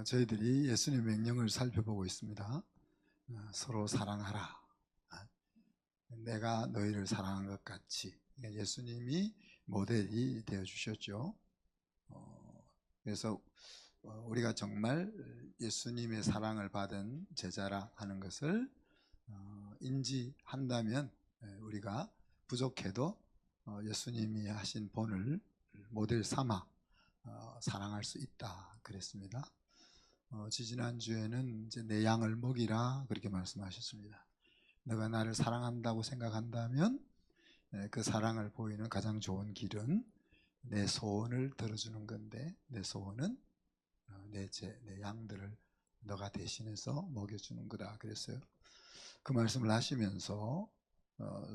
저희들이 예수님의 명령을 살펴보고 있습니다. 서로 사랑하라. 내가 너희를 사랑한 것 같이. 예수님이 모델이 되어 주셨죠. 그래서 우리가 정말 예수님의 사랑을 받은 제자라 하는 것을 인지한다면 우리가 부족해도 예수님이 하신 본을 모델 삼아 사랑할 수 있다 그랬습니다. 지지난주에는 이제 내 양을 먹이라 그렇게 말씀하셨습니다. 너가 나를 사랑한다고 생각한다면 그 사랑을 보이는 가장 좋은 길은 내 소원을 들어주는 건데, 내 소원은 내 양들을 너가 대신해서 먹여주는 거다 그랬어요. 그 말씀을 하시면서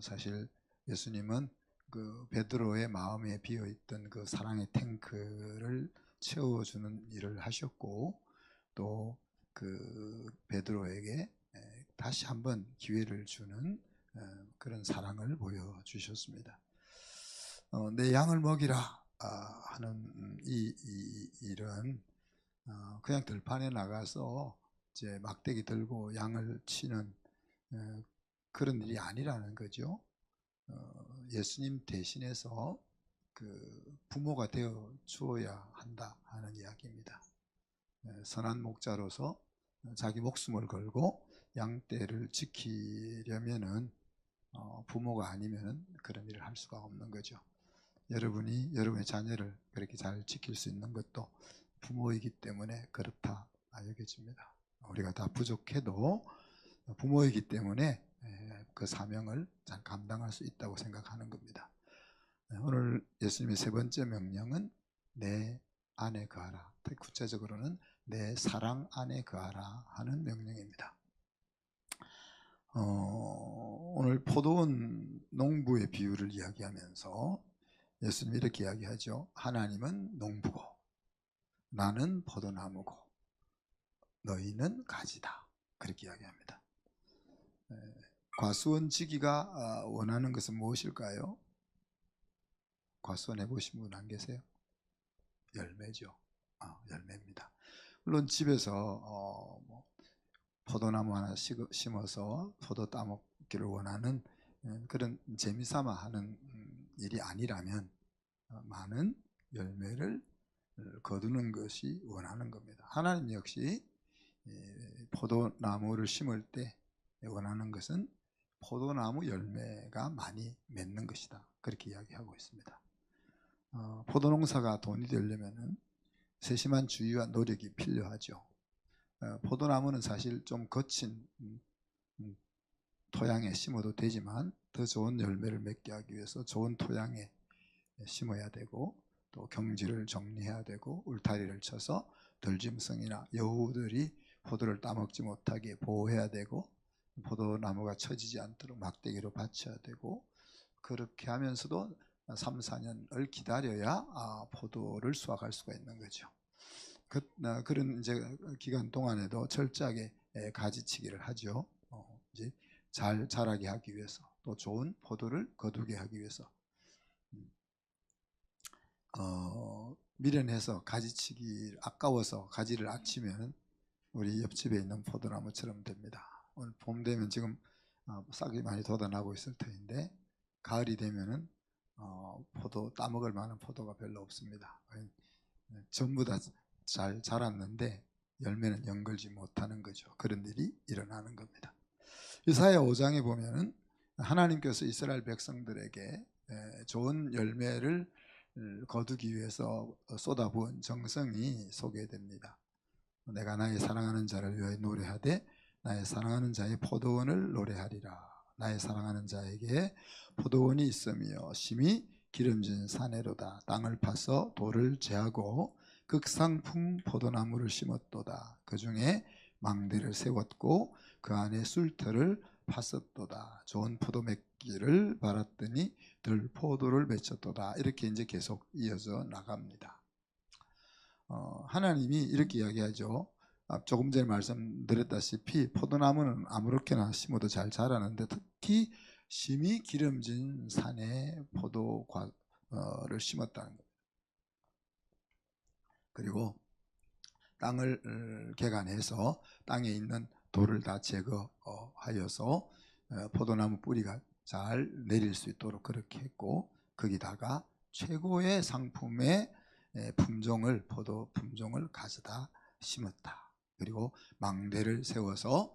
사실 예수님은 그 베드로의 마음에 비어있던 그 사랑의 탱크를 채워주는 일을 하셨고, 또 그 베드로에게 다시 한번 기회를 주는 그런 사랑을 보여주셨습니다. 내 양을 먹이라 하는 이 일은 그냥 들판에 나가서 이제 막대기 들고 양을 치는 그런 일이 아니라는 거죠. 예수님 대신해서 그 부모가 되어 주어야 한다 하는 이야기입니다. 선한 목자로서 자기 목숨을 걸고 양떼를 지키려면은 부모가 아니면은 그런 일을 할 수가 없는 거죠. 여러분이 여러분의 자녀를 그렇게 잘 지킬 수 있는 것도 부모이기 때문에 그렇다 여겨집니다. 우리가 다 부족해도 부모이기 때문에 그 사명을 잘 감당할 수 있다고 생각하는 겁니다. 오늘 예수님의 세 번째 명령은 내 안에 거하라. 구체적으로는 내 사랑 안에 거하라 하는 명령입니다. 오늘 포도원 농부의 비유를 이야기하면서 예수님이 이렇게 이야기하죠. 하나님은 농부고 나는 포도나무고 너희는 가지다. 그렇게 이야기합니다. 과수원지기가 원하는 것은 무엇일까요? 과수원 해보신 분 안 계세요? 열매죠. 열매입니다. 물론 집에서 포도나무 하나 심어서 포도 따먹기를 원하는 그런 재미삼아 하는 일이 아니라면 많은 열매를 거두는 것이 원하는 겁니다. 하나님 역시 포도나무를 심을 때 원하는 것은 포도나무 열매가 많이 맺는 것이다. 그렇게 이야기하고 있습니다. 포도농사가 돈이 되려면 세심한 주의와 노력이 필요하죠. 포도나무는 사실 좀 거친 토양에 심어도 되지만 더 좋은 열매를 맺게 하기 위해서 좋은 토양에 심어야 되고, 또 경지를 정리해야 되고, 울타리를 쳐서 들짐승이나 여우들이 포도를 따먹지 못하게 보호해야 되고, 포도나무가 처지지 않도록 막대기로 받쳐야 되고, 그렇게 하면서도 3, 4년을 기다려야 포도를 수확할 수가 있는 거죠. 그런 이제 기간 동안에도 철저하게 가지치기를 하죠. 이제 잘 자라게 하기 위해서, 또 좋은 포도를 거두게 하기 위해서 미련해서 가지치기 아까워서 가지를 아치면 우리 옆집에 있는 포도나무처럼 됩니다. 오늘 봄 되면 지금 싹이 많이 돋아나고 있을 터인데, 가을이 되면은 포도 따먹을 만한 포도가 별로 없습니다. 전부 다 잘 자랐는데 열매는 연걸지 못하는 거죠. 그런 일이 일어나는 겁니다. 이사야 5장에 보면은 하나님께서 이스라엘 백성들에게 좋은 열매를 거두기 위해서 쏟아부은 정성이 소개됩니다. 내가 나의 사랑하는 자를 위하여 노래하되 나의 사랑하는 자의 포도원을 노래하리라. 나의 사랑하는 자에게 포도원이 있으며 심히 기름진 사내로다. 땅을 파서 돌을 제하고 극상품 포도나무를 심었도다. 그 중에 망대를 세웠고 그 안에 술터를 팠었도다. 좋은 포도 맺기를 바랐더니 들포도를 맺혔도다. 이렇게 이제 계속 이어져 나갑니다. 하나님이 이렇게 이야기하죠. 조금 전에 말씀드렸다시피 포도나무는 아무렇게나 심어도 잘 자라는데, 특히 심히 기름진 산에 포도를 심었다는 겁니다. 그리고 땅을 개간해서 땅에 있는 돌을 다 제거하여서 포도나무 뿌리가 잘 내릴 수 있도록 그렇게 했고, 거기다가 최고의 상품의 포도 품종을 가져다 심었다. 그리고 망대를 세워서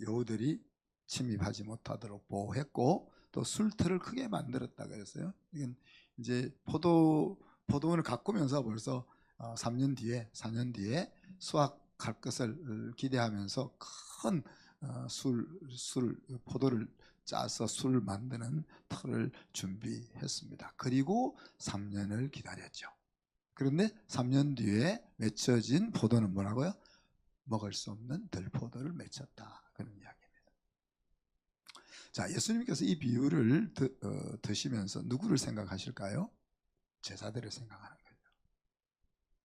여우들이 침입하지 못하도록 보호했고, 또 술틀을 크게 만들었다 그랬어요. 이건 이제 포도원을 가꾸면서 벌써 3년 뒤에 4년 뒤에 수확할 것을 기대하면서 큰 포도를 짜서 술 만드는 틀을 준비했습니다. 그리고 3년을 기다렸죠. 그런데 3년 뒤에 맺혀진 포도는 뭐라고요? 먹을 수 없는 들포도를 맺혔다. 그런 이야기입니다. 자, 예수님께서 이 비유를 드시면서 누구를 생각하실까요? 제자들을 생각하는 거예요.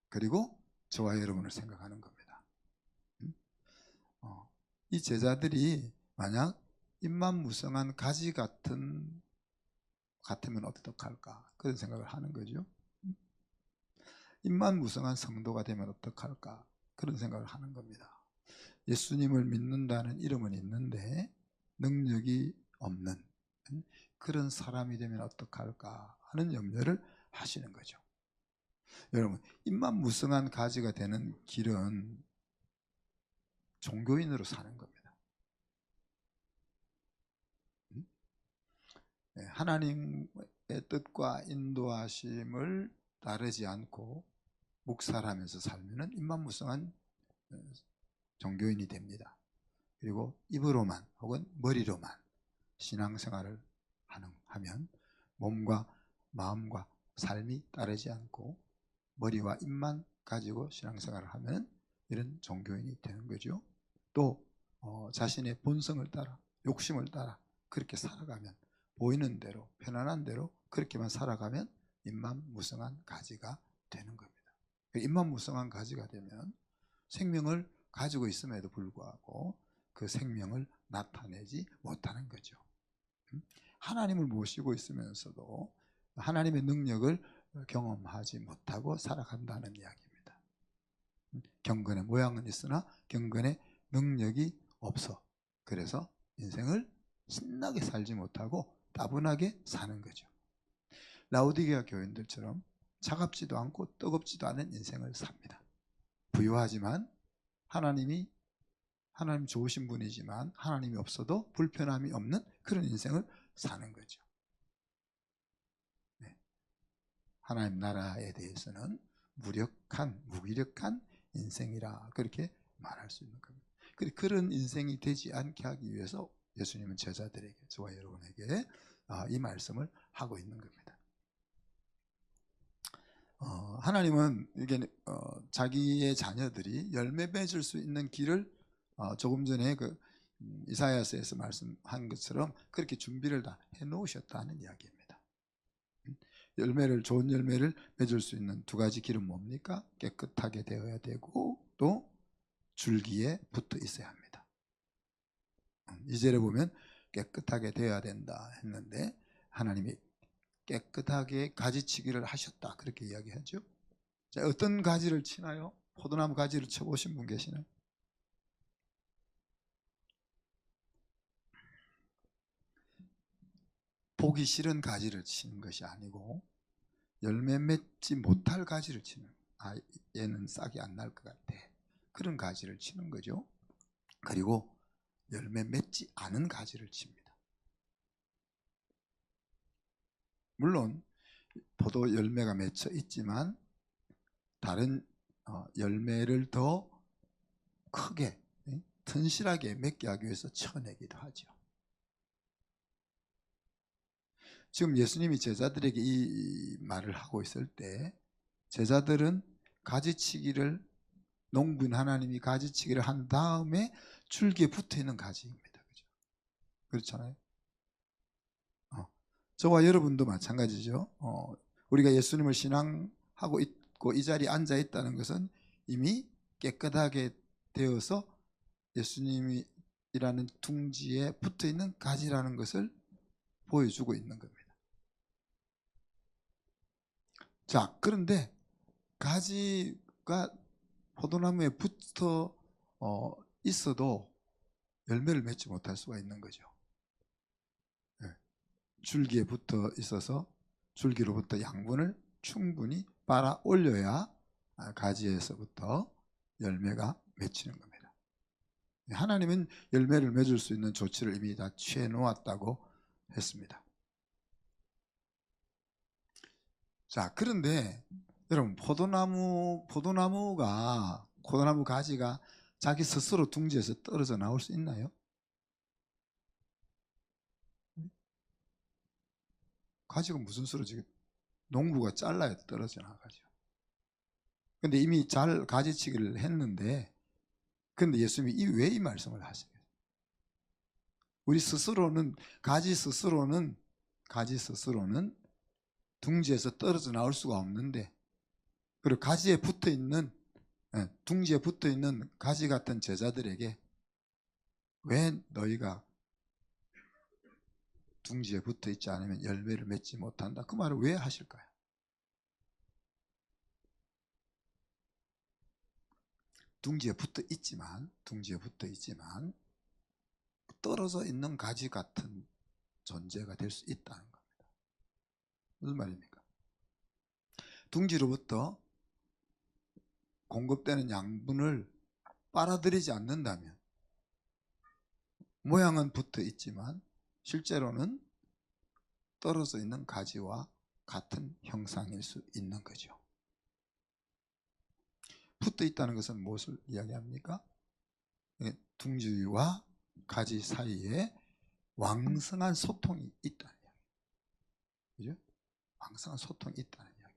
그리고 저와 여러분을 생각하는 겁니다. 이 제자들이 만약 잎만무성한 가지 같으면 어떡할까? 그런 생각을 하는 거죠. 잎만무성한 성도가 되면 어떡할까? 그런 생각을 하는 겁니다. 예수님을 믿는다는 이름은 있는데 능력이 없는 그런 사람이 되면 어떡할까 하는 염려를 하시는 거죠. 여러분, 잎만무성한 가지가 되는 길은 종교인으로 사는 겁니다. 하나님의 뜻과 인도하심을 따르지 않고 묵살하면서 살면 잎만무성한 종교인이 됩니다. 그리고 입으로만 혹은 머리로만 신앙생활을 하면 몸과 마음과 삶이 따르지 않고 머리와 입만 가지고 신앙생활을 하면 이런 종교인이 되는 거죠. 또 자신의 본성을 따라 욕심을 따라 그렇게 살아가면 보이는 대로 편안한 대로 그렇게만 살아가면 잎만무성한 가지가 되는 겁니다. 잎만무성한 가지가 되면 생명을 가지고 있음에도 불구하고 그 생명을 나타내지 못하는 거죠. 하나님을 모시고 있으면서도 하나님의 능력을 경험하지 못하고 살아간다는 이야기입니다. 경건의 모양은 있으나 경건의 능력이 없어. 그래서 인생을 신나게 살지 못하고 따분하게 사는 거죠. 라오디게아 교인들처럼 차갑지도 않고 뜨겁지도 않은 인생을 삽니다. 부유하지만 하나님 좋으신 분이지만 하나님이 없어도 불편함이 없는 그런 인생을 사는 거죠. 네. 하나님 나라에 대해서는 무기력한 인생이라 그렇게 말할 수 있는 겁니다. 그런 인생이 되지 않게 하기 위해서 예수님은 제자들에게, 저와 여러분에게 이 말씀을 하고 있는 겁니다. 하나님은 이게 자기의 자녀들이 열매 맺을 수 있는 길을 조금 전에 이사야서에서 말씀한 것처럼 그렇게 준비를 다 해놓으셨다는 이야기입니다. 좋은 열매를 맺을 수 있는 두 가지 길은 뭡니까? 깨끗하게 되어야 되고 또 줄기에 붙어 있어야 합니다. 2절에 보면 깨끗하게 되어야 된다 했는데 하나님이 깨끗하게 가지치기를 하셨다 그렇게 이야기하죠. 자, 어떤 가지를 치나요? 포도나무 가지를 쳐보신 분 계시나요? 보기 싫은 가지를 치는 것이 아니고 열매 맺지 못할 가지를 치는, 얘는 싹이 안 날 것 같아, 그런 가지를 치는 거죠. 그리고 열매 맺지 않은 가지를 칩니다. 물론 포도 열매가 맺혀 있지만 다른 열매를 더 크게 튼실하게 맺게 하기 위해서 쳐내기도 하죠. 지금 예수님이 제자들에게 이 말을 하고 있을 때 제자들은 가지치기를, 농부인 하나님이 가지치기를 한 다음에 줄기에 붙어있는 가지입니다. 그죠? 그렇잖아요. 저와 여러분도 마찬가지죠. 우리가 예수님을 신앙하고 있고 이 자리에 앉아 있다는 것은 이미 깨끗하게 되어서 예수님이라는 둥지에 붙어있는 가지라는 것을 보여주고 있는 겁니다. 자, 그런데 가지가 포도나무에 붙어 있어도 열매를 맺지 못할 수가 있는 거죠. 예. 줄기에 붙어 있어서 줄기로부터 양분을 충분히 빨아 올려야 가지에서부터 열매가 맺히는 겁니다. 하나님은 열매를 맺을 수 있는 조치를 이미 다 취해 놓았다고 했습니다. 자, 그런데 여러분, 포도나무 가지가 자기 스스로 둥지에서 떨어져 나올 수 있나요? 가지가 무슨 수로 지금 농부가 잘라야 떨어져 나가죠. 근데 이미 잘 가지치기를 했는데, 근데 예수님이 왜 이 말씀을 하시겠어요? 우리 스스로는 가지 스스로는 둥지에서 떨어져 나올 수가 없는데, 그리고 가지에 붙어 있는 둥지에 붙어 있는 가지 같은 제자들에게 왜 너희가 둥지에 붙어 있지 않으면 열매를 맺지 못한다, 그 말을 왜 하실까요? 둥지에 붙어 있지만 떨어져 있는 가지 같은 존재가 될 수 있다는 겁니다. 무슨 말입니까? 둥지로부터 공급되는 양분을 빨아들이지 않는다면 모양은 붙어 있지만 실제로는 떨어져 있는 가지와 같은 형상일 수 있는 거죠. 붙어 있다는 것은 무엇을 이야기합니까? 둥지와 가지 사이에 왕성한 소통이 있다는 이야기죠. 그죠? 왕성한 소통이 있다는 이야기입니다.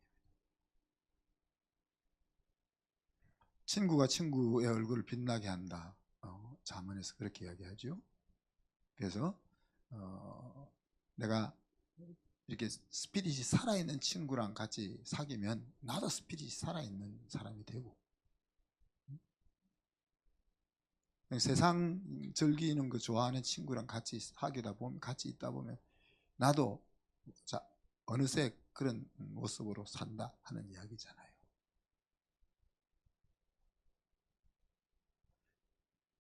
친구가 친구의 얼굴을 빛나게 한다. 잠언에서 그렇게 이야기하죠. 그래서 내가 이렇게 스피릿이 살아있는 친구랑 같이 사귀면 나도 스피릿이 살아있는 사람이 되고, 세상 즐기는 거 좋아하는 친구랑 같이 같이 있다 보면 나도 어느새 그런 모습으로 산다 하는 이야기잖아요.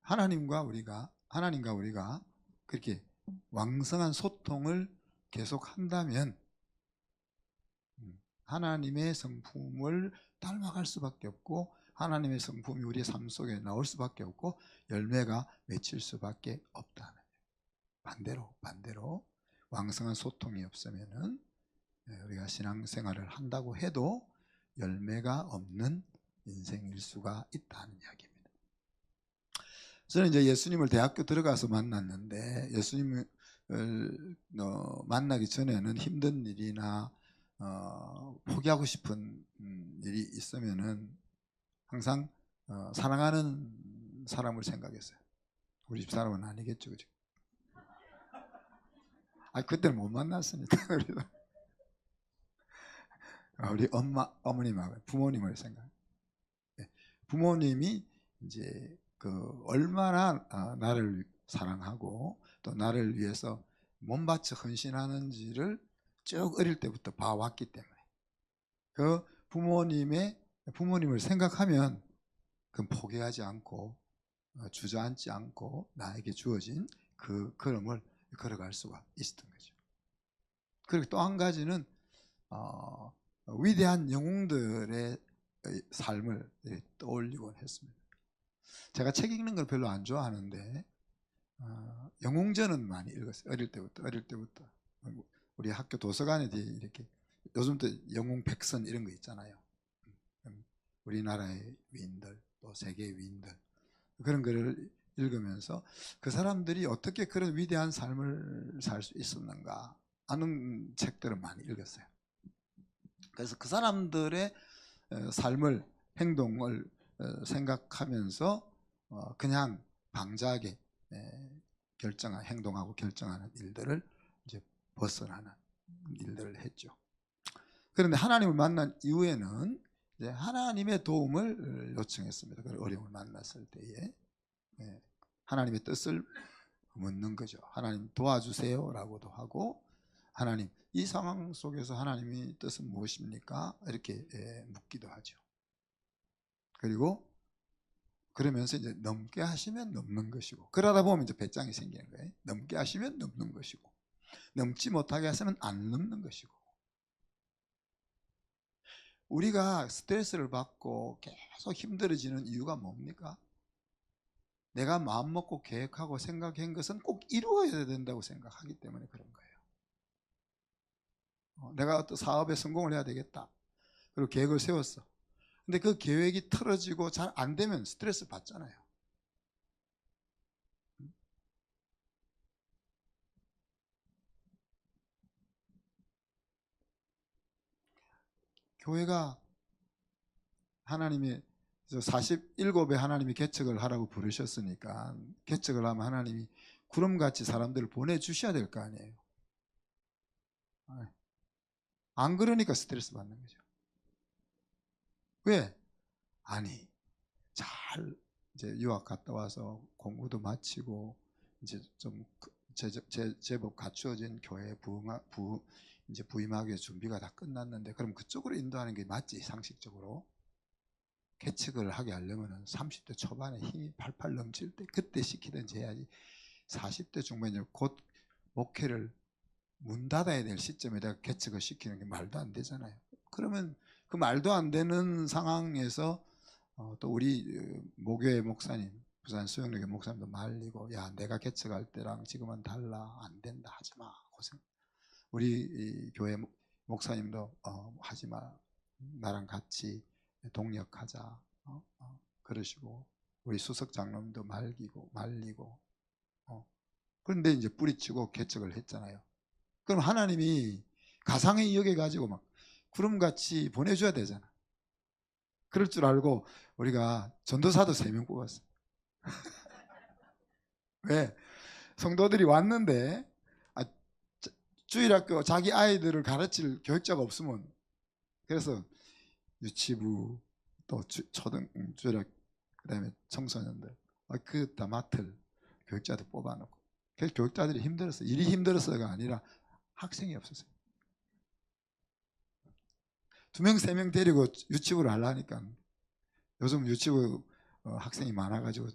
하나님과 우리가 그렇게 왕성한 소통을 계속 한다면 하나님의 성품을 닮아갈 수밖에 없고, 하나님의 성품이 우리의 삶 속에 나올 수밖에 없고, 열매가 맺힐 수밖에 없다는. 반대로 왕성한 소통이 없으면은 우리가 신앙생활을 한다고 해도 열매가 없는 인생일 수가 있다는 이야기입니다. 저는 이제 예수님을 대학교 들어가서 만났는데, 예수님을 만나기 전에는 힘든 일이나 포기하고 싶은 일이 있으면은 항상 사랑하는 사람을 생각했어요. 우리 집 사람은 아니겠죠, 그죠? 그때는 못 만났으니까. 우리 어머님하고 부모님을 생각. 부모님이 이제 얼마나 나를 사랑하고 또 나를 위해서 몸바쳐 헌신하는지를 쭉 어릴 때부터 봐왔기 때문에 그 부모님을 생각하면 그건 포기하지 않고 주저앉지 않고 나에게 주어진 그 걸음을 걸어갈 수가 있었던 거죠. 그리고 또 한 가지는 위대한 영웅들의 삶을 떠올리곤 했습니다. 제가 책 읽는 걸 별로 안 좋아하는데 영웅전은 많이 읽었어요. 어릴 때부터 우리 학교 도서관에 이렇게 요즘도 영웅 백선 이런 거 있잖아요. 우리나라의 위인들 또 세계의 위인들, 그런 거를 읽으면서 그 사람들이 어떻게 그런 위대한 삶을 살 수 있었는가 하는 책들을 많이 읽었어요. 그래서 그 사람들의 삶을, 행동을 생각하면서 그냥 방자하게 행동하고 결정하는 일들을 이제 벗어나는 일들을 했죠. 그런데 하나님을 만난 이후에는 이제 하나님의 도움을 요청했습니다. 그 어려움을 만났을 때에 하나님의 뜻을 묻는 거죠. 하나님 도와주세요라고도 하고, 하나님 이 상황 속에서 하나님의 뜻은 무엇입니까? 이렇게 묻기도 하죠. 그리고 그러면서 이제 넘게 하시면 넘는 것이고, 그러다 보면 이제 배짱이 생기는 거예요. 넘게 하시면 넘는 것이고, 넘지 못하게 하시면 안 넘는 것이고. 우리가 스트레스를 받고 계속 힘들어지는 이유가 뭡니까? 내가 마음 먹고 계획하고 생각한 것은 꼭 이루어야 된다고 생각하기 때문에 그런 거예요. 내가 어떤 사업에 성공을 해야 되겠다. 그리고 계획을 세웠어. 근데 그 계획이 틀어지고 잘 안 되면 스트레스 받잖아요. 교회가 하나님이 47에 하나님이 개척을 하라고 부르셨으니까 개척을 하면 하나님이 구름같이 사람들을 보내주셔야 될 거 아니에요. 안 그러니까 스트레스 받는 거죠. 왜? 아니, 잘 이제 유학 갔다 와서 공부도 마치고 이제 좀 제법 갖추어진 교회 이제 부임하기 위해 준비가 다 끝났는데, 그럼 그쪽으로 인도하는 게 맞지? 상식적으로 개척을 하게 하려면 30대 초반에 힘이 팔팔 넘칠 때 그때 시키든지 해야지. 40대 중반에 곧 목회를 문 닫아야 될 시점에다가 개척을 시키는 게 말도 안 되잖아요. 그러면 그 말도 안 되는 상황에서 또 우리 모교회 목사님, 부산 수영역의 목사님도 말리고, 야, 내가 개척할 때랑 지금은 달라, 안 된다, 하지마, 고생. 우리 교회 목사님도 하지마, 나랑 같이 동력하자, 그러시고, 우리 수석 장로님도 말리고. 그런데 이제 뿌리치고 개척을 했잖아요. 그럼 하나님이 가상의 여겨가지고 막 구름같이 보내줘야 되잖아. 그럴 줄 알고 우리가 전도사도 3명 뽑았어요. 왜? 성도들이 왔는데 주일학교 자기 아이들을 가르칠 교육자가 없으면, 그래서 유치부 또 주일학교 그다음에 청소년들 그 다 맡을 교육자도 뽑아놓고, 그래서 교육자들이 힘들었어요. 일이 힘들어서가 아니라 학생이 없었어요. 2명 3명 데리고 유치부를 하려니까, 요즘 유치부 학생이 많아가지고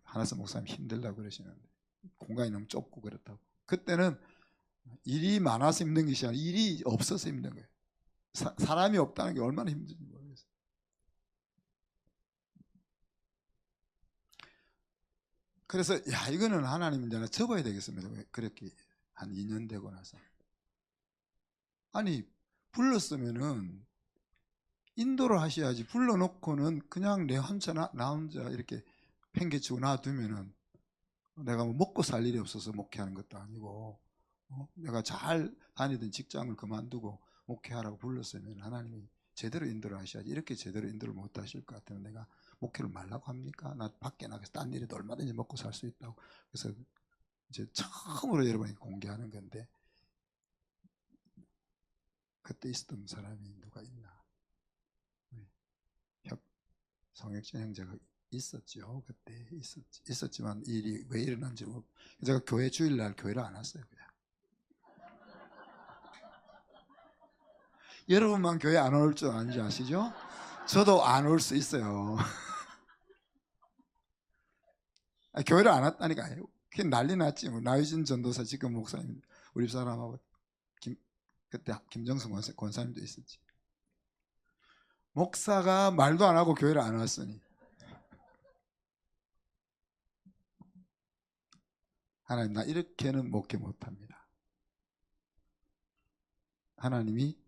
하나스 목사님 힘들다고 그러시는데 공간이 너무 좁고 그렇다고. 그때는 일이 많아서 힘든 것이 아니라 일이 없어서 힘든 거예요. 사람이 없다는 게 얼마나 힘든지 모르겠어요. 그래서 야, 이거는 하나님 이제 접어야 되겠습니다. 그렇게 한 2년 되고 나서, 아니 불렀으면은 인도를 하셔야지. 불러놓고는 그냥 내 혼자 나 혼자 이렇게 팽개치고 놔두면은 내가 뭐 먹고 살 일이 없어서 목회하는 것도 아니고, 내가 잘 다니던 직장을 그만두고 목회하라고 불렀으면 하나님이 제대로 인도를 하셔야지. 이렇게 제대로 인도를 못 하실 것 같으면 내가 목회를 말라고 합니까? 나 밖에 나가서 딴 일에도 얼마든지 먹고 살 수 있다고. 그래서 이제 처음으로 여러분이 공개하는 건데, 그때 있었던 사람이 누가 있나? 성혁진 형제가 있었죠. 그때 있었지만 일이 왜 일어난지 모르고, 제가 교회 주일날 교회를 안 왔어요. 그냥. 여러분만 교회 안 올 줄 아는지 아시죠? 저도 안 올 수 있어요. 교회를 안 왔다니까. 그게 난리 났지. 뭐 나유진 전도사 지금 목사님, 우리 사람하고 그때 김정성 권사님도 있었지. 목사가 말도 안 하고 교회를 안 왔으니 하나님, 나 이렇게는 목회 못합니다. 하나님이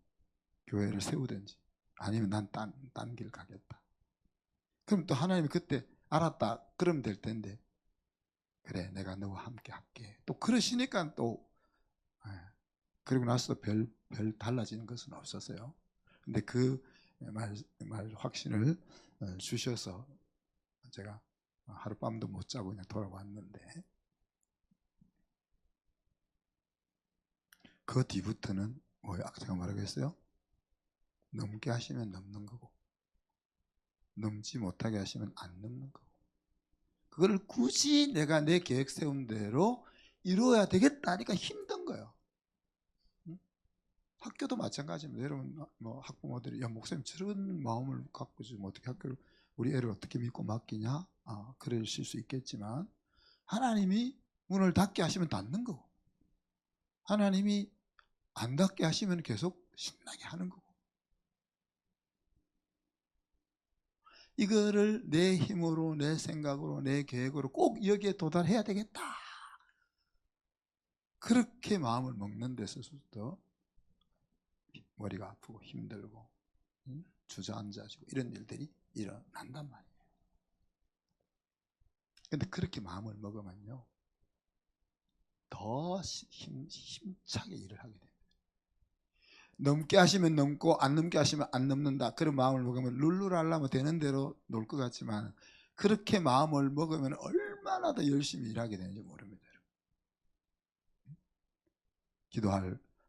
교회를 세우든지 아니면 난 딴 길 가겠다. 그럼 또 하나님이 그때 알았다 그러면 될 텐데, 그래 내가 너와 함께 할게 또 그러시니까 또 그리고 나서 별 달라지는 것은 없었어요. 근데 그 말 확신을 주셔서 제가 하룻밤도 못 자고 그냥 돌아왔는데, 그 뒤부터는 뭐예요? 아까 제가 뭐라고 했어요? 넘게 하시면 넘는 거고, 넘지 못하게 하시면 안 넘는 거고, 그거를 굳이 내가 내 계획 세운 대로 이루어야 되겠다니까 힘든 거예요. 학교도 마찬가지입니다. 여러분 뭐 학부모들이 야 목사님 저런 마음을 갖고 지금 어떻게 학교를 우리 애를 어떻게 믿고 맡기냐? 그러실 수 있겠지만 하나님이 문을 닫게 하시면 닫는 거고, 하나님이 안 닫게 하시면 계속 신나게 하는 거고, 이거를 내 힘으로, 내 생각으로, 내 계획으로 꼭 여기에 도달해야 되겠다, 그렇게 마음을 먹는 데서부터 머리가 아프고 힘들고 주저앉아지고 이런 일들이 일어난단 말이에요. 근데 그렇게 마음을 먹으면요 더 힘차게 일을 하게 됩니다. 넘게 하시면 넘고 안 넘게 하시면 안 넘는다, 그런 마음을 먹으면 룰루랄라 되는 대로 놀 것 같지만, 그렇게 마음을 먹으면 얼마나 더 열심히 일하게 되는지 모릅니다.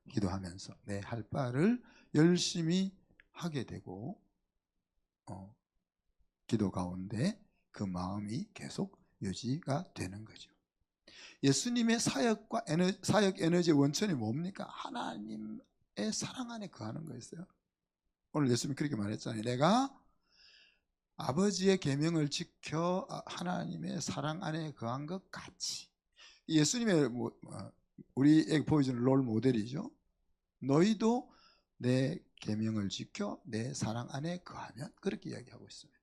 기도하면서 내 할 바를 열심히 하게 되고, 기도 가운데 그 마음이 계속 유지가 되는 거죠. 예수님의 사역 에너지의 원천이 뭡니까? 하나님의 사랑 안에 거하는 거였어요. 오늘 예수님이 그렇게 말했잖아요. 내가 아버지의 계명을 지켜 하나님의 사랑 안에 거한 것 같이. 예수님의 우리에게 보여주는 롤 모델이죠. 너희도 내 계명을 지켜 내 사랑 안에 거하면, 그렇게 이야기하고 있습니다.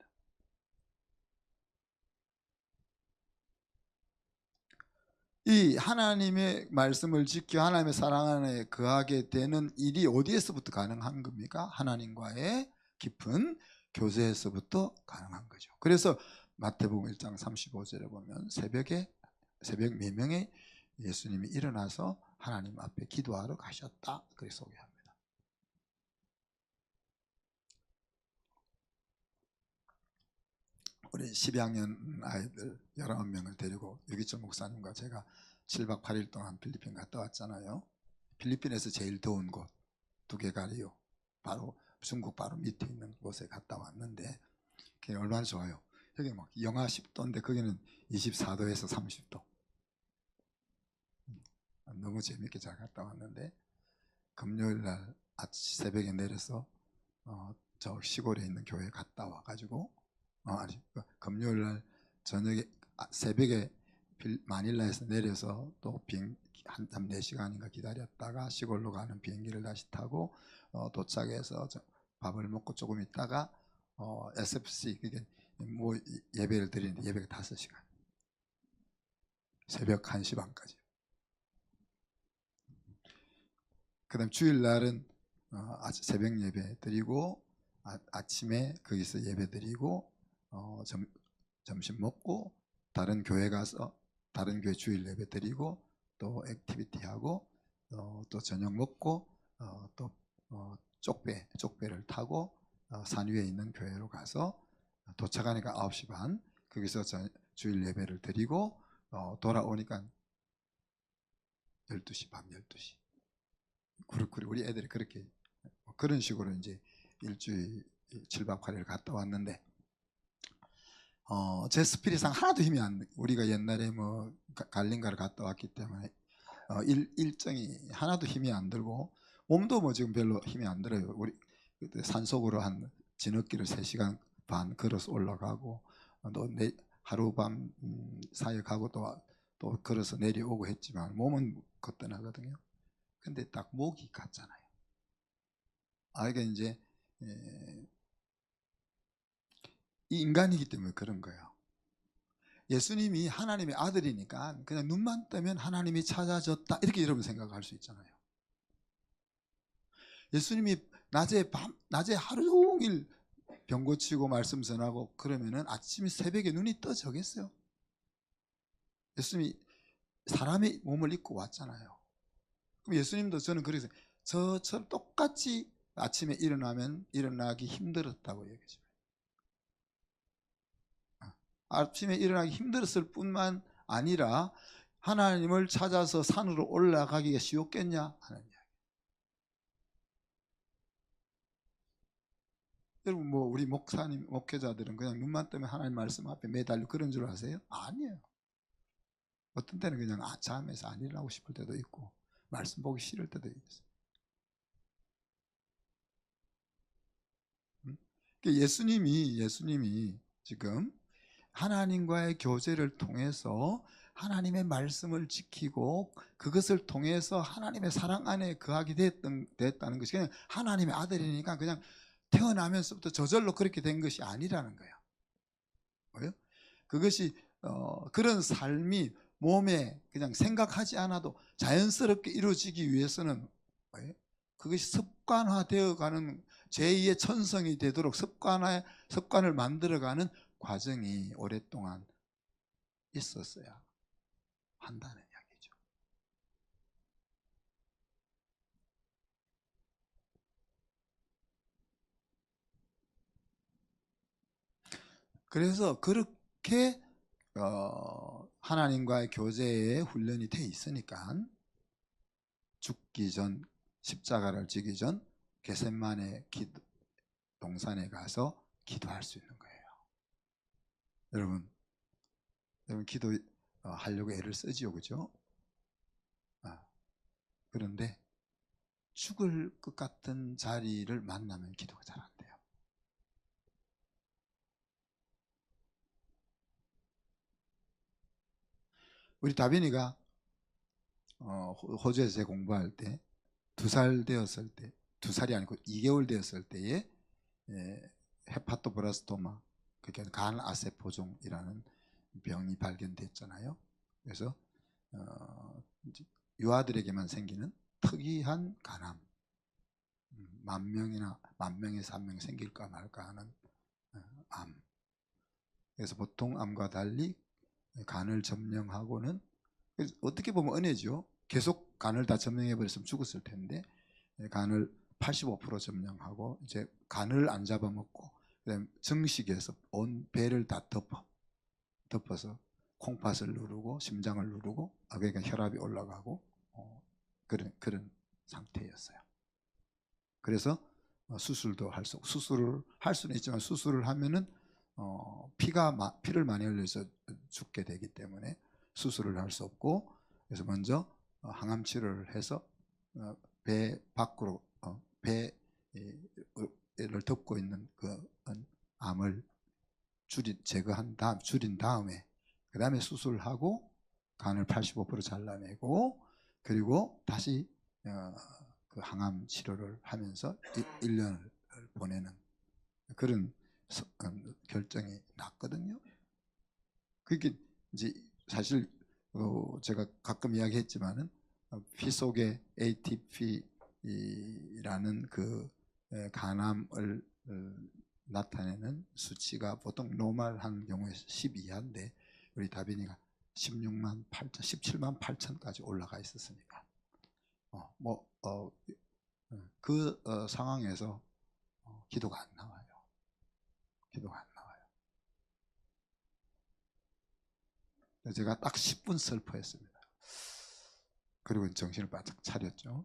이 하나님의 말씀을 지켜 하나님의 사랑 안에 거하게 되는 일이 어디에서부터 가능한 겁니까? 하나님과의 깊은 교제에서부터 가능한 거죠. 그래서 마태복음 1장 35절에 보면 새벽 매명에 예수님이 일어나서 하나님 앞에 기도하러 가셨다, 그렇게 소개합니다. 우리 12학년 아이들 19명을 데리고 유기철 목사님과 제가 7박 8일 동안 필리핀 갔다 왔잖아요. 필리핀에서 제일 더운 곳 두개가리요, 바로 중국 바로 밑에 있는 곳에 갔다 왔는데 그게 얼마나 좋아요. 여기 막 영하 10도인데 거기는 24도에서 30도. 너무 재밌게 잘 갔다 왔는데, 금요일 날 아침 새벽에 내려서 저 시골에 있는 교회 갔다 와가지고 금요일 날 저녁에 새벽에 마닐라에서 내려서 또 한 4시간인가 기다렸다가 시골로 가는 비행기를 다시 타고 도착해서 밥을 먹고 조금 있다가 SFC 그게 뭐 예배를 드리는데 예배가 5시간, 새벽 1시 반까지. 그 다음 주일날은 새벽 예배 드리고 아침에 거기서 예배 드리고 점심 먹고 다른 교회 가서 다른 교회 주일 예배 드리고 또 액티비티 하고 또 저녁 먹고 또 쪽배를 타고 산 위에 있는 교회로 가서 도착하니까 9시 반, 거기서 주일 예배를 드리고 돌아오니까 12시, 밤 12시. 우리 애들이 그렇게 그런 식으로 이제 일주일 7박 8일 갔다 왔는데 제 스피릿상 하나도 힘이 안 돼. 우리가 옛날에 뭐 갈린가를 갔다 왔기 때문에 일정이 하나도 힘이 안 들고 몸도 뭐 지금 별로 힘이 안 들어요. 우리 산속으로 한 진흙길을 3시간 반 걸어서 올라가고 또 하루밤 사역하고 또 걸어서 내려오고 했지만 몸은 거뜬하거든요. 근데 딱 목이 갔잖아요. 이게 이제 이 인간이기 때문에 그런 거예요. 예수님이 하나님의 아들이니까 그냥 눈만 뜨면 하나님이 찾아졌다, 이렇게 여러분 생각할 수 있잖아요. 예수님이 낮에 하루 종일 병 고치고 말씀 전하고 그러면은 아침에 새벽에 눈이 떠져겠어요? 예수님이 사람의 몸을 입고 왔잖아요. 그럼 예수님도 저는 그래서 저처럼 똑같이 아침에 일어나기 힘들었다고 얘기하죠. 아침에 일어나기 힘들었을 뿐만 아니라 하나님을 찾아서 산으로 올라가기가 쉬웠겠냐 하는 이야기. 여러분 뭐 우리 목회자들은 그냥 눈만 뜨면 하나님 말씀 앞에 매달려 그런 줄 아세요? 아니에요. 어떤 때는 그냥 잠에서 안 일어나고 싶을 때도 있고 말씀 보기 싫을 때도 있어요. 예수님이 지금 하나님과의 교제를 통해서 하나님의 말씀을 지키고 그것을 통해서 하나님의 사랑 안에 거하게 됐다는 것이 그냥 하나님의 아들이니까 그냥 태어나면서부터 저절로 그렇게 된 것이 아니라는 거예요. 뭐요? 그것이 그런 삶이 몸에 그냥 생각하지 않아도 자연스럽게 이루어지기 위해서는 뭐예요? 그것이 습관화되어 가는 제2의 천성이 되도록 습관을 만들어가는 과정이 오랫동안 있었어야 한다는 이야기죠. 그래서 그렇게 하나님과의 교제에 훈련이 돼 있으니까 죽기 전, 십자가를 지기 전 겟세마네 동산에 가서 기도할 수 있는 거예요. 여러분 기도 하려고 애를 쓰지요, 그죠? 그런데 죽을 것 같은 자리를 만나면 기도가 잘 안 돼요. 우리 다빈이가 호주에서 공부할 때 2살 되었을 때, 2살이 아니고 2개월 되었을 때에 헤파토브라스토마, 그러니까 간 아세포종이라는 병이 발견됐잖아요. 그래서 유아들에게만 생기는 특이한 간암, 10,000명에서 1명 생길까 말까 하는 암. 그래서 보통 암과 달리 간을 점령하고는, 어떻게 보면 은혜죠. 계속 간을 다 점령해 버렸으면 죽었을 텐데 간을 85% 점령하고 이제 간을 안 잡아먹고 그다음에 정식에서 온 배를 다 덮어서 콩팥을 누르고 심장을 누르고 그러니까 혈압이 올라가고 그런 상태였어요. 그래서 수술도 수술을 할 수는 있지만 수술을 하면은 피를 많이 흘려서 죽게 되기 때문에 수술을 할 수 없고, 그래서 먼저 항암 치료를 해서 배 밖으로 배를 덮고 있는 그 암을 줄인 다음에 그 다음에 수술하고 간을 85% 잘라내고 그리고 다시 그 항암 치료를 하면서 1년을 보내는 그런 결정이 났거든요. 그게 이제 사실 제가 가끔 이야기했지만은 피 속에 ATP라는 그 간암을 나타내는 수치가 보통 노멀한 경우에 10 이하인데 우리 다빈이가 16만 8천, 17만 8천까지 올라가 있었으니까 그 상황에서 기도가 안 나와요. 기도가 안 나와요. 제가 딱 10분 슬퍼했습니다. 그리고 정신을 바짝 차렸죠.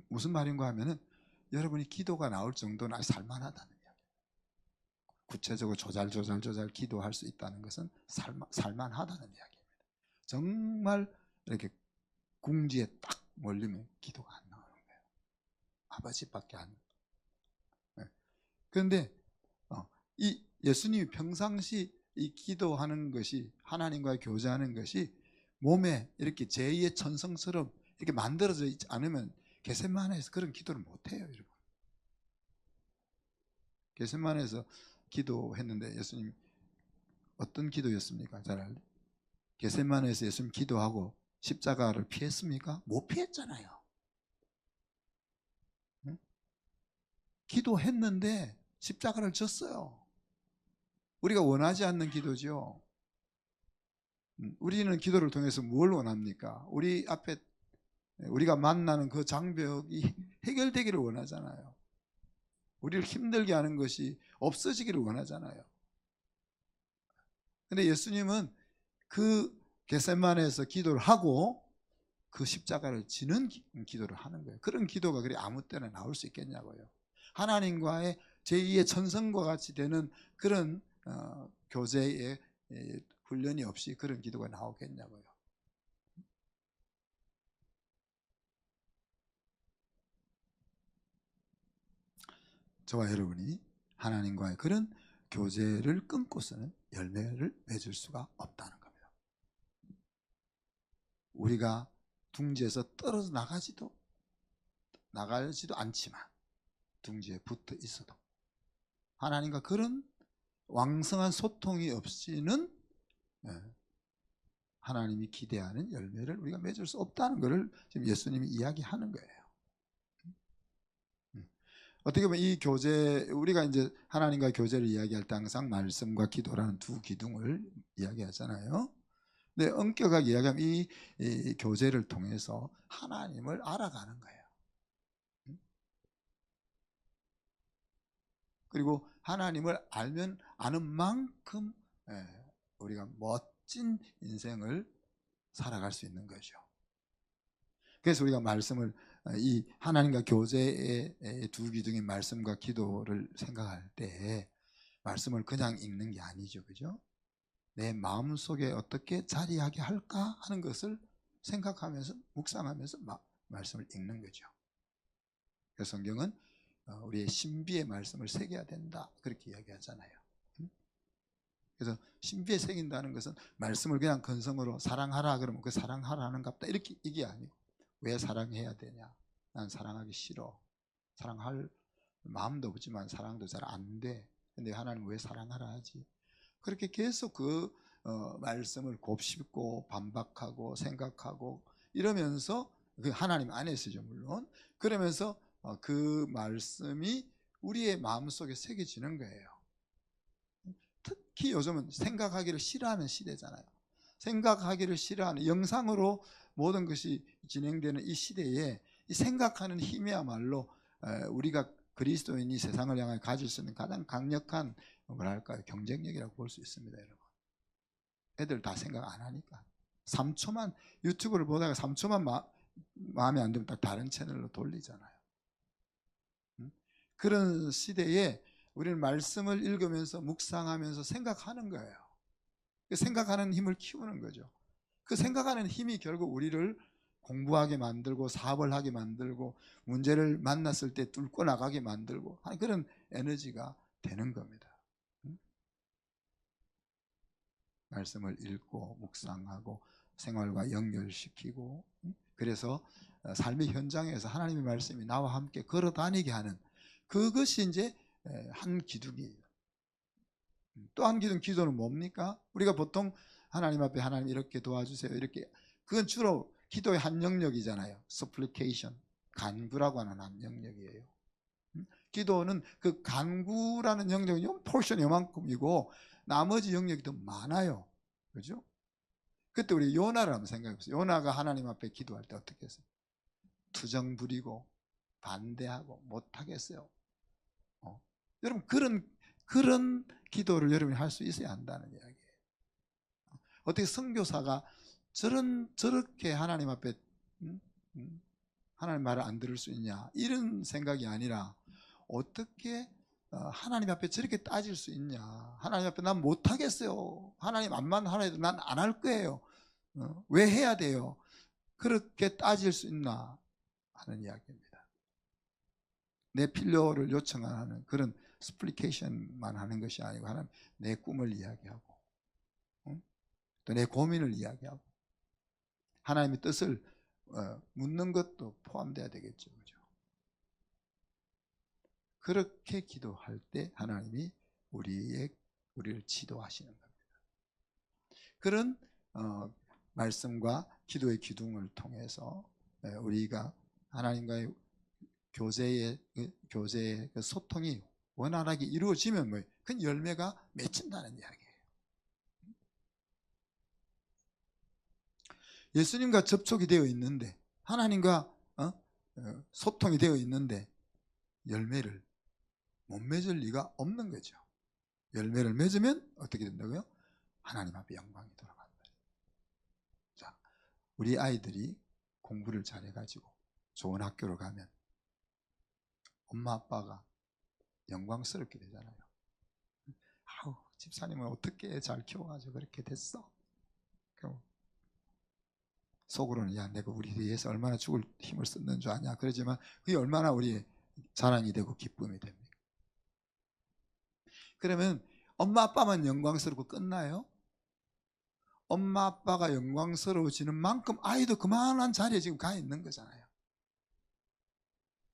무슨 말인가 하면은 여러분이 기도가 나올 정도는 아주 살만하다는 이야기. 구체적으로 조잘 기도할 수 있다는 것은 살만하다는 이야기입니다. 정말 이렇게 궁지에 딱 몰리면 기도가 안 나오는 거예요. 아버지밖에 안. 그런데 이 예수님이 평상시 이 기도하는 것이, 하나님과의 교제하는 것이 몸에 이렇게 제2의 천성처럼 이렇게 만들어져 있지 않으면 겟세마네에서 그런 기도를 못해요, 여러분. 겟세마네에서 기도했는데 예수님 어떤 기도였습니까? 잘 알죠? 겟세마네에서 예수님 기도하고 십자가를 피했습니까? 못 피했잖아요. 응? 기도했는데 십자가를 졌어요. 우리가 원하지 않는 기도죠. 우리는 기도를 통해서 뭘 원합니까? 우리 앞에 우리가 만나는 그 장벽이 해결되기를 원하잖아요. 우리를 힘들게 하는 것이 없어지기를 원하잖아요. 근데 예수님은 그 겟세마네에서 기도를 하고 그 십자가를 지는 기도를 하는 거예요. 그런 기도가 그리 아무 때나 나올 수 있겠냐고요. 하나님과의 제2의 천성과 같이 되는 그런 교제의 훈련이 없이 그런 기도가 나오겠냐고요. 저와 여러분이 하나님과의 그런 교제를 끊고서는 열매를 맺을 수가 없다는 겁니다. 우리가 둥지에서 떨어져 나가지도 않지만 둥지에 붙어 있어도 하나님과 그런 왕성한 소통이 없이는 하나님이 기대하는 열매를 우리가 맺을 수 없다는 것을 지금 예수님이 이야기하는 거예요. 어떻게 보면 이 교제, 우리가 이제 하나님과 교제를 이야기할 때 항상 말씀과 기도라는 두 기둥을 이야기하잖아요. 근데 엄격하게 이야기하면 이 교제를 통해서 하나님을 알아가는 거예요. 그리고 하나님을 알면 아는 만큼 우리가 멋진 인생을 살아갈 수 있는 거죠. 그래서 우리가 말씀을, 이 하나님과 교제의 두 기둥인 말씀과 기도를 생각할 때 말씀을 그냥 읽는 게 아니죠. 그죠? 내 마음속에 어떻게 자리하게 할까 하는 것을 생각하면서 묵상하면서 말씀을 읽는 거죠. 그래서 성경은 우리의 신비의 말씀을 새겨야 된다 그렇게 이야기하잖아요. 그래서 신비에 새긴다는 것은 말씀을 그냥 건성으로 사랑하라 그러면 그 사랑하라는 갑다 이렇게 이게 아니고 왜 사랑해야 되냐? 난 사랑하기 싫어. 사랑할 마음도 없지만 사랑도 잘 안 돼. 근데 하나님 왜 사랑하라 하지? 그렇게 계속 그 말씀을 곱씹고 반박하고 생각하고 이러면서 그 하나님 안에서죠 물론 그러면서 그 말씀이 우리의 마음속에 새겨지는 거예요. 특히 요즘은 생각하기를 싫어하는 시대잖아요. 생각하기를 싫어하는 영상으로 모든 것이 진행되는 이 시대에 이 생각하는 힘이야말로 우리가 그리스도인이 세상을 향해 가질 수 있는 가장 강력한 뭐랄까요 경쟁력이라고 볼 수 있습니다. 여러분 애들 다 생각 안 하니까 3초만 유튜브를 보다가 3초만 마음에 안 들면 딱 다른 채널로 돌리잖아요. 그런 시대에 우리는 말씀을 읽으면서 묵상하면서 생각하는 거예요. 생각하는 힘을 키우는 거죠. 그 생각하는 힘이 결국 우리를 공부하게 만들고 사업을 하게 만들고 문제를 만났을 때 뚫고 나가게 만들고 하는 그런 에너지가 되는 겁니다. 말씀을 읽고 묵상하고 생활과 연결시키고 그래서 삶의 현장에서 하나님의 말씀이 나와 함께 걸어 다니게 하는 그것이 이제 한 기둥이에요. 또 한 기둥 기도는 뭡니까? 우리가 보통 하나님 앞에 하나님 이렇게 도와주세요 이렇게 그건 주로 기도의 한 영역이잖아요. supplication 간구라고 하는 한 영역이에요. 기도는 그 간구라는 영역이 포션이 요만큼이고 나머지 영역이 더 많아요. 그죠? 그때 우리 요나를 한번 생각해 보세요. 요나가 하나님 앞에 기도할 때 어떻게 했어요? 투정 부리고 반대하고 못하겠어요. 여러분 그런 기도를 여러분이 할 수 있어야 한다는 이야기예요. 어떻게 선교사가 저렇게 하나님 앞에 하나님 말을 안 들을 수 있냐 이런 생각이 아니라 어떻게 하나님 앞에 저렇게 따질 수 있냐 하나님 앞에 난 못하겠어요 하나님 안만 하라 해도 난 안 할 거예요 왜 해야 돼요 그렇게 따질 수 있나 하는 이야기입니다. 내 필요를 요청하는 그런 스플리케이션만 하는 것이 아니고 하나님 내 꿈을 이야기하고 또 내 고민을 이야기하고 하나님의 뜻을 묻는 것도 포함돼야 되겠죠. 그죠? 그렇게 기도할 때 하나님이 우리를 지도하시는 겁니다. 그런 말씀과 기도의 기둥을 통해서 우리가 하나님과의 교제의 그 소통이 원활하게 이루어지면 그 열매가 맺힌다는 이야기예요. 예수님과 접촉이 되어 있는데 하나님과 소통이 되어 있는데 열매를 못 맺을 리가 없는 거죠. 열매를 맺으면 어떻게 된다고요? 하나님 앞에 영광이 돌아간다. 자, 우리 아이들이 공부를 잘해가지고 좋은 학교를 가면 엄마 아빠가 영광스럽게 되잖아요. 아우 집사님은 어떻게 잘 키워가지고 그렇게 됐어? 속으로는 야 내가 우리 위해서 얼마나 죽을 힘을 썼는 줄 아냐 그러지만 그게 얼마나 우리의 자랑이 되고 기쁨이 됩니까? 그러면 엄마 아빠만 영광스럽고 끝나요? 엄마 아빠가 영광스러워지는 만큼 아이도 그만한 자리에 지금 가 있는 거잖아요.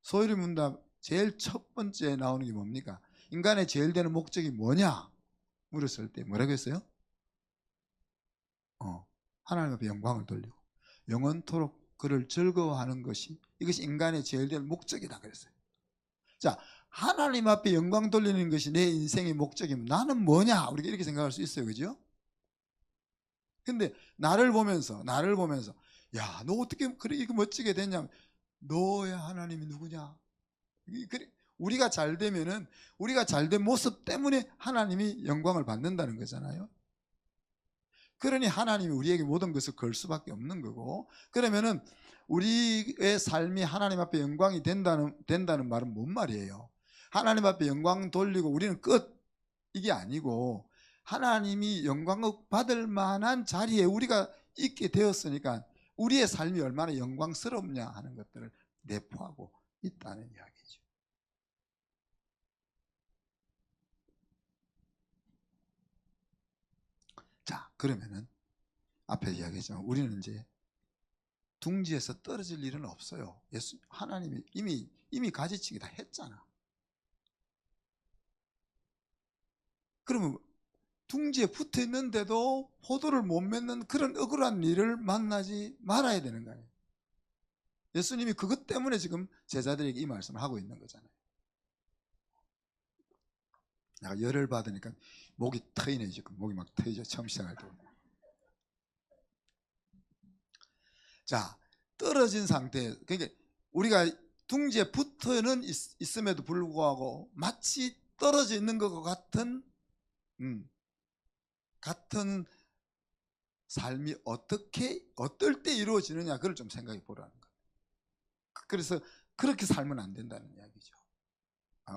소유리 문답 제일 첫 번째 나오는 게 뭡니까? 인간의 제일 되는 목적이 뭐냐? 물었을 때 뭐라고 했어요? 하나님 앞에 영광을 돌리고 영원토록 그를 즐거워하는 것이, 이것이 인간의 제일 되는 목적이다 그랬어요. 자, 하나님 앞에 영광 돌리는 것이 내 인생의 목적이면 나는 뭐냐? 우리가 이렇게 생각할 수 있어요. 그죠? 근데 나를 보면서 야, 너 어떻게 그렇게 멋지게 됐냐? 너야 하나님이 누구냐? 우리가 잘 되면은 우리가 잘된 모습 때문에 하나님이 영광을 받는다는 거잖아요. 그러니 하나님이 우리에게 모든 것을 걸 수밖에 없는 거고, 그러면은 우리의 삶이 하나님 앞에 영광이 된다는 말은 뭔 말이에요? 하나님 앞에 영광 돌리고 우리는 끝, 이게 아니고 하나님이 영광을 받을 만한 자리에 우리가 있게 되었으니까 우리의 삶이 얼마나 영광스럽냐 하는 것들을 내포하고 있다는 이야기죠. 자, 그러면은 앞에 이야기했지만 우리는 이제 둥지에서 떨어질 일은 없어요. 하나님이 이미 가지치기 다 했잖아. 그러면 둥지에 붙어 있는데도 포도를 못 맺는 그런 억울한 일을 만나지 말아야 되는 거 아니에요. 예수님이 그것 때문에 지금 제자들에게 이 말씀을 하고 있는 거잖아요. 내가 열을 받으니까 목이 트이네. 지금 목이 막 트이죠. 처음 시작할 때. 자, 떨어진 상태, 그러니까 우리가 둥지에 붙어는 있음에도 불구하고 마치 떨어져 있는 것 같은 같은 삶이 어떨 때 이루어지느냐, 그걸 좀 생각해 보라는 거예요. 그래서 그렇게 살면 안 된다는 이야기죠.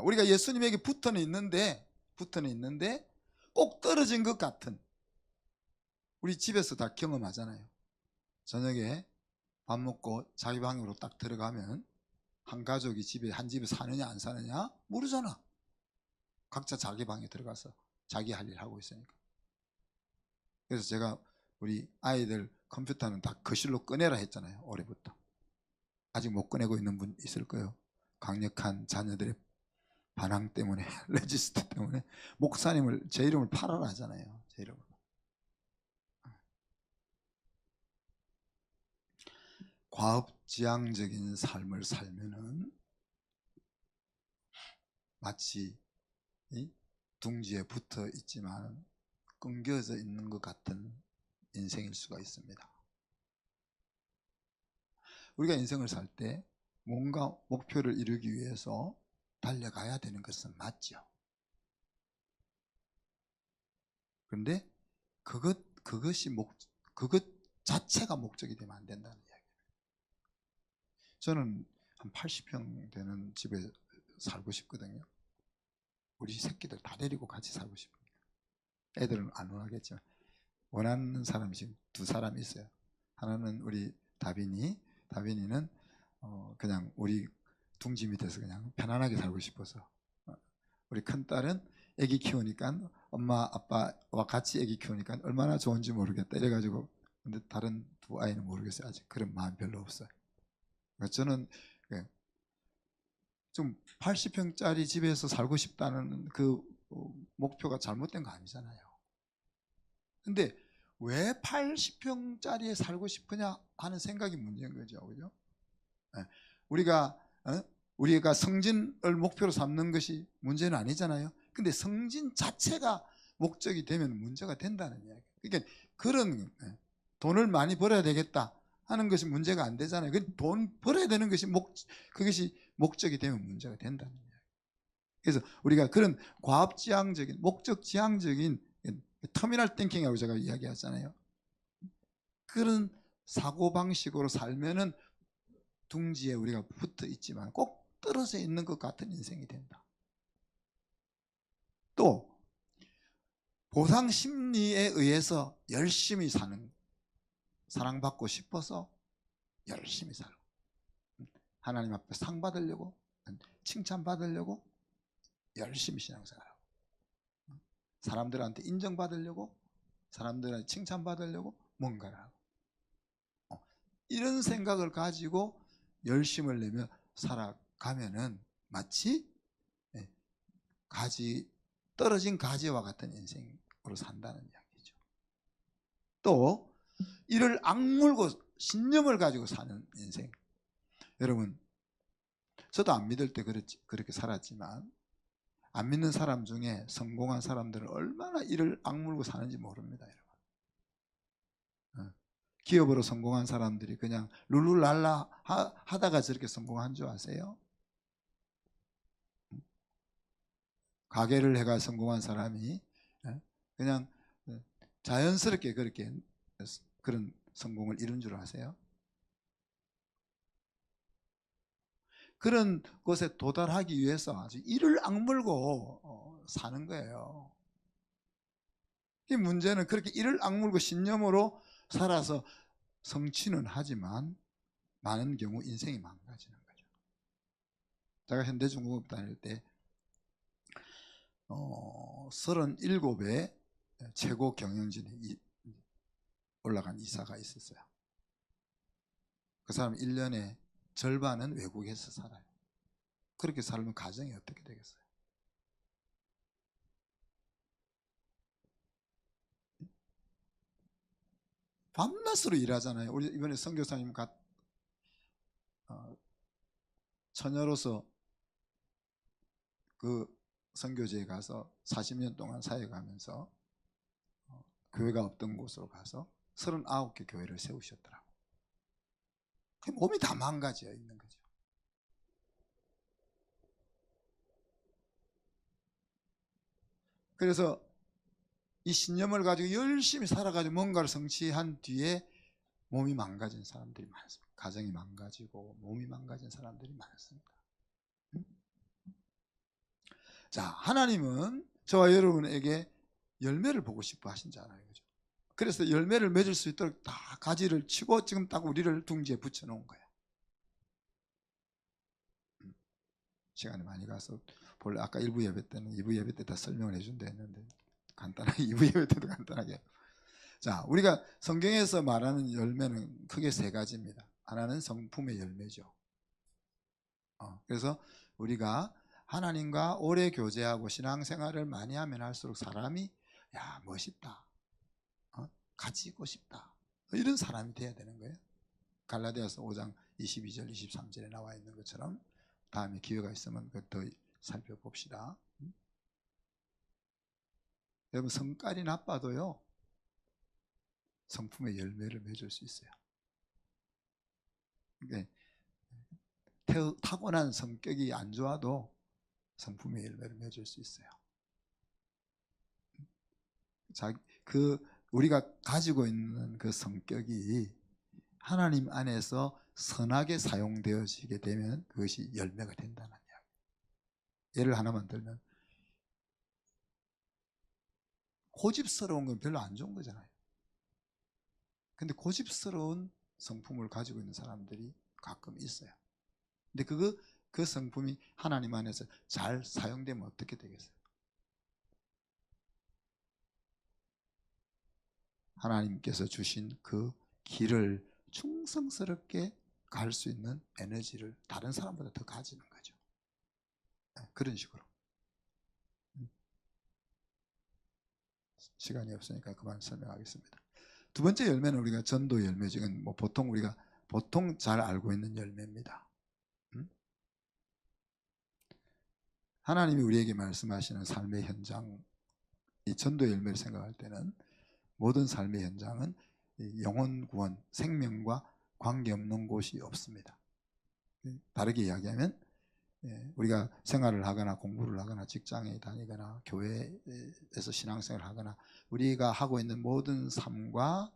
우리가 예수님에게 붙어는 있는데 꼭 떨어진 것 같은, 우리 집에서 다 경험하잖아요. 저녁에 밥 먹고 자기 방으로 딱 들어가면 한 가족이 한 집에 사느냐 안 사느냐 모르잖아. 각자 자기 방에 들어가서 자기 할 일 하고 있으니까. 그래서 제가 우리 아이들 컴퓨터는 다 거실로 꺼내라 했잖아요. 올해부터. 아직 못 꺼내고 있는 분 있을 거예요. 강력한 자녀들의 반항 때문에 레지스트 때문에 목사님을 제 이름을 팔아라 하잖아요. 제 이름을. 과업지향적인 삶을 살면은 마치 둥지에 붙어 있지만 끊겨져 있는 것 같은 인생일 수가 있습니다. 우리가 인생을 살 때 뭔가 목표를 이루기 위해서 달려가야 되는 것은 맞죠. 그런데 그것 자체가 목적이 되면 안 된다는 이야기예요. 저는 한 80평 되는 집에 살고 싶거든요. 우리 새끼들 다 데리고 같이 살고 싶습니다. 애들은 안 원하겠지만 원하는 사람이 지금 두 사람이 있어요. 하나는 우리 다빈이는 그냥 우리 둥지 밑에서 그냥 편안하게 살고 싶어서, 우리 큰딸은 애기 키우니까 엄마 아빠와 같이 애기 키우니까 얼마나 좋은지 모르겠다 이래가지고, 근데 다른 두 아이는 모르겠어요. 아직 그런 마음 별로 없어요. 그러니까 저는 좀 80평짜리 집에서 살고 싶다는 그 목표가 잘못된 거 아니잖아요. 근데 왜 80평짜리에 살고 싶으냐 하는 생각이 문제인 거죠. 그죠? 우리가 성진을 목표로 삼는 것이 문제는 아니잖아요. 근데 성진 자체가 목적이 되면 문제가 된다는 이야기. 그러니까 그런 돈을 많이 벌어야 되겠다 하는 것이 문제가 안 되잖아요. 돈 벌어야 되는 것이 그것이 목적이 되면 문제가 된다는 이야기. 그래서 우리가 그런 과업지향적인, 목적지향적인 터미널 띵킹이라고 제가 이야기하잖아요. 그런 사고방식으로 살면은 둥지에 우리가 붙어 있지만 꼭 떨어져 있는 것 같은 인생이 된다. 또 보상 심리에 의해서 열심히 사는, 사랑받고 싶어서 열심히 살고, 하나님 앞에 상 받으려고, 칭찬 받으려고 열심히 신앙생활하고, 사람들한테 인정받으려고, 사람들한테 칭찬받으려고 뭔가를 하고, 이런 생각을 가지고 열심을 내며 살아가면은 마치 떨어진 가지와 같은 인생으로 산다는 이야기죠. 또 이를 악물고 신념을 가지고 사는 인생. 여러분, 저도 안 믿을 때 그렇게 살았지만 안 믿는 사람 중에 성공한 사람들은 얼마나 이를 악물고 사는지 모릅니다, 여러분. 기업으로 성공한 사람들이 그냥 룰루랄라 하다가 저렇게 성공한 줄 아세요? 가게를 해가 성공한 사람이 그냥 자연스럽게 그런 성공을 이룬 줄 아세요? 그런 곳에 도달하기 위해서 아주 이를 악물고 사는 거예요. 이 문제는 그렇게 이를 악물고 신념으로 살아서 성취는 하지만 많은 경우 인생이 망가지는 거죠. 제가 현대중공업 다닐 때 37의 최고 경영진에 올라간 이사가 있었어요. 그 사람 1년에 절반은 외국에서 살아요. 그렇게 살면 가정이 어떻게 되겠어요? 밤낮으로 일하잖아요. 우리 이번에 선교사님 처녀로서 그 선교지에 가서 40년 동안 사역하면서 교회가 없던 곳으로 가서 39개 교회를 세우셨더라고. 몸이 다 망가져 있는 거죠. 그래서 이 신념을 가지고 열심히 살아가지고 뭔가를 성취한 뒤에 몸이 망가진 사람들이 많습니다. 가정이 망가지고 몸이 망가진 사람들이 많습니다. 자, 하나님은 저와 여러분에게 열매를 보고 싶어 하신잖아요. 그죠? 그래서 열매를 맺을 수 있도록 다 가지를 치고 지금 딱 우리를 둥지에 붙여놓은 거야. 시간이 많이 가서 본래 아까 1부 예배 때는 2부 예배 때 다 설명을 해준다 했는데 간단하게 2부 예배 때도 간단하게. 자, 우리가 성경에서 말하는 열매는 크게 세 가지입니다. 하나는 성품의 열매죠. 그래서 우리가 하나님과 오래 교제하고 신앙생활을 많이 하면 할수록 사람이 야 멋있다, 가지고 싶다, 이런 사람이 돼야 되는 거예요. 갈라디아서 5장 22절 23절에 나와 있는 것처럼 다음에 기회가 있으면 더 살펴봅시다. 여러분, 성깔이 나빠도요 성품의 열매를 맺을 수 있어요. 그러니까 타고난 성격이 안 좋아도 성품의 열매를 맺을 수 있어요. 자, 우리가 가지고 있는 그 성격이 하나님 안에서 선하게 사용되어지게 되면 그것이 열매가 된다는 이야기. 예를 하나만 들면 고집스러운 건 별로 안 좋은 거잖아요. 근데 고집스러운 성품을 가지고 있는 사람들이 가끔 있어요. 근데 그 성품이 하나님 안에서 잘 사용되면 어떻게 되겠어요? 하나님께서 주신 그 길을 충성스럽게 갈 수 있는 에너지를 다른 사람보다 더 가지는 거죠. 그런 식으로. 시간이 없으니까 그만 설명하겠습니다. 두 번째 열매는 우리가 전도 열매죠. 뭐 우리가 보통 잘 알고 있는 열매입니다. 하나님이 우리에게 말씀하시는 삶의 현장, 이 전도 열매를 생각할 때는 모든 삶의 현장은 영혼 구원, 생명과 관계없는 곳이 없습니다. 다르게 이야기하면 우리가 생활을 하거나 공부를 하거나 직장에 다니거나 교회에서 신앙생활을 하거나 우리가 하고 있는 모든 삶과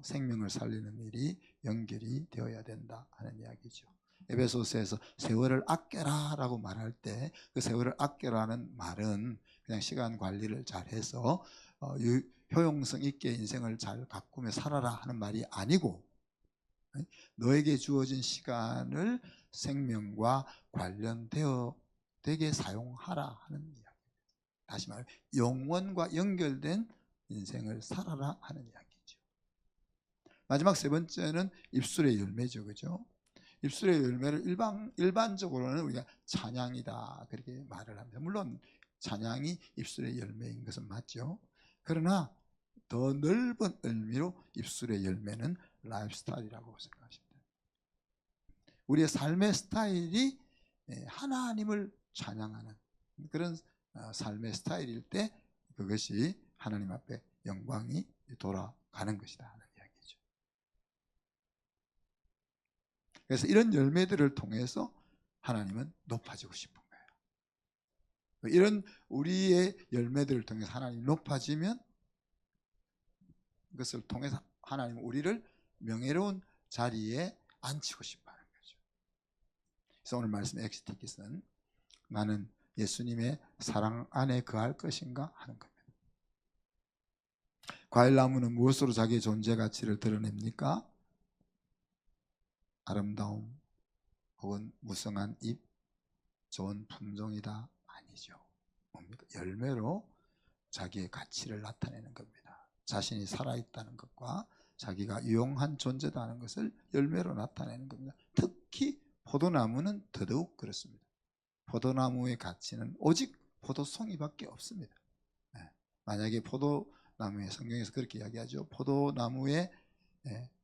생명을 살리는 일이 연결이 되어야 된다 하는 이야기죠. 에베소서에서 세월을 아껴라 라고 말할 때 그 세월을 아껴라는 말은 그냥 시간 관리를 잘해서 효용성 있게 인생을 잘 가꾸며 살아라 하는 말이 아니고 너에게 주어진 시간을 생명과 관련되게 사용하라 하는 이야기. 다시 말해 영원과 연결된 인생을 살아라 하는 이야기죠. 마지막 세 번째는 입술의 열매죠. 그죠? 입술의 열매를 일반적으로는 우리가 찬양이다 그렇게 말을 합니다. 물론 찬양이 입술의 열매인 것은 맞죠. 그러나 더 넓은 의미로 입술의 열매는 라이프 스타일이라고 생각하십니다. 우리의 삶의 스타일이 하나님을 찬양하는 그런 삶의 스타일일 때 그것이 하나님 앞에 영광이 돌아가는 것이다 하는 이야기죠. 그래서 이런 열매들을 통해서 하나님은 높아지고 싶은 거예요. 이런 우리의 열매들을 통해서 하나님이 높아지면 그것을 통해서 하나님은 우리를 명예로운 자리에 앉히고 싶어 하는 거죠. 그래서 오늘 말씀 엑스티킷은 나는 예수님의 사랑 안에 거할 것인가 하는 겁니다. 과일나무는 무엇으로 자기의 존재 가치를 드러냅니까? 아름다움 혹은 무성한 잎, 좋은 품종이다? 아니죠. 뭡니까? 열매로 자기의 가치를 나타내는 겁니다. 자신이 살아있다는 것과 자기가 유용한 존재다는 것을 열매로 나타내는 겁니다. 특히 포도나무는 더더욱 그렇습니다. 포도나무의 가치는 오직 포도송이밖에 없습니다. 만약에 포도나무의 성경에서 그렇게 이야기하죠. 포도나무에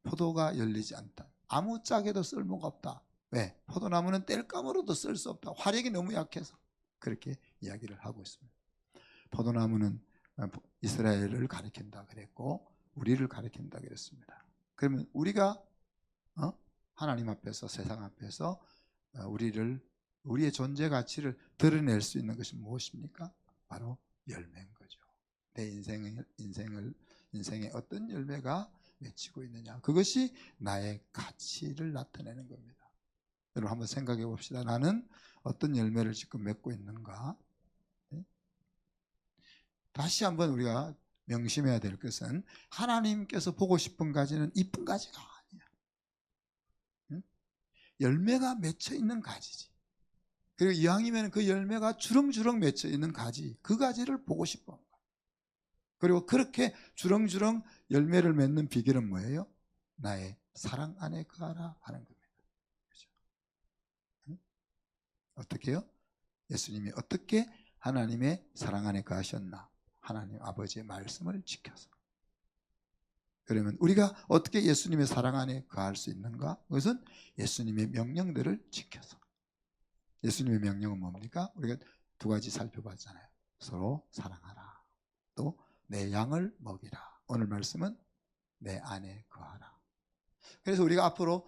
포도가 열리지 않다. 아무 짝에도 쓸모가 없다. 왜? 포도나무는 땔감으로도 쓸 수 없다. 화력이 너무 약해서 그렇게 이야기를 하고 있습니다. 포도나무는 이스라엘을 가리킨다 그랬고 우리를 가리킨다 그랬습니다. 그러면 우리가 하나님 앞에서 세상 앞에서 우리의 존재 가치를 드러낼 수 있는 것이 무엇입니까? 바로 열매인 거죠. 내 인생에 어떤 열매가 맺히고 있느냐. 그것이 나의 가치를 나타내는 겁니다. 여러분 한번 생각해 봅시다. 나는 어떤 열매를 지금 맺고 있는가? 다시 한번 우리가 명심해야 될 것은 하나님께서 보고 싶은 가지는 이쁜 가지가 아니야. 열매가 맺혀 있는 가지지. 그리고 이왕이면 그 열매가 주렁주렁 맺혀 있는 가지, 그 가지를 보고 싶어. 그리고 그렇게 주렁주렁 열매를 맺는 비결은 뭐예요? 나의 사랑 안에 거하라 하는 겁니다. 그렇죠? 어떻게 해요? 예수님이 어떻게 하나님의 사랑 안에 거하셨나? 하나님 아버지의 말씀을 지켜서. 그러면 우리가 어떻게 예수님의 사랑 안에 거할 수 있는가? 그것은 예수님의 명령들을 지켜서. 예수님의 명령은 뭡니까? 우리가 두 가지 살펴봤잖아요. 서로 사랑하라. 또 내 양을 먹이라. 오늘 말씀은 내 안에 거하라. 그래서 우리가 앞으로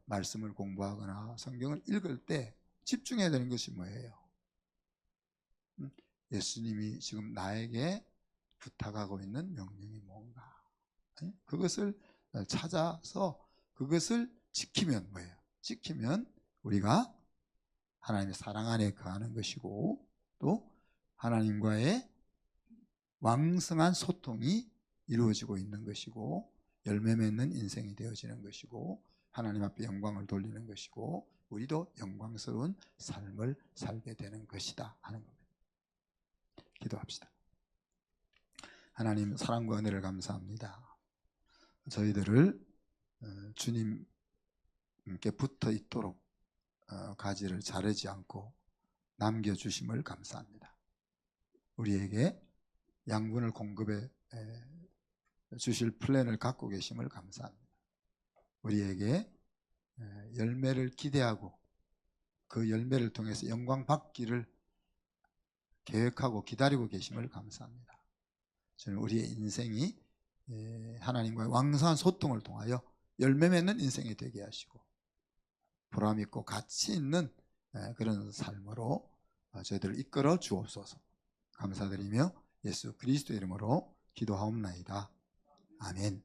말씀을 공부하거나 성경을 읽을 때 집중해야 되는 것이 뭐예요? 예수님이 지금 나에게 부탁하고 있는 명령이 뭔가? 그것을 찾아서 그것을 지키면 뭐예요? 지키면 우리가 하나님의 사랑 안에 거하는 것이고 또 하나님과의 왕성한 소통이 이루어지고 있는 것이고 열매 맺는 인생이 되어지는 것이고 하나님 앞에 영광을 돌리는 것이고 우리도 영광스러운 삶을 살게 되는 것이다 하는 겁니다. 기도합시다. 하나님 사랑과 은혜를 감사합니다. 저희들을 주님께 붙어 있도록 가지를 자르지 않고 남겨주심을 감사합니다. 우리에게 양분을 공급해 주실 플랜을 갖고 계심을 감사합니다. 우리에게 열매를 기대하고 그 열매를 통해서 영광 받기를 계획하고 기다리고 계심을 감사합니다. 저는 우리의 인생이 하나님과의 왕성한 소통을 통하여 열매 맺는 인생이 되게 하시고 보람 있고 가치 있는 그런 삶으로 저희들을 이끌어 주옵소서. 감사드리며 예수 그리스도 이름으로 기도하옵나이다. 아멘.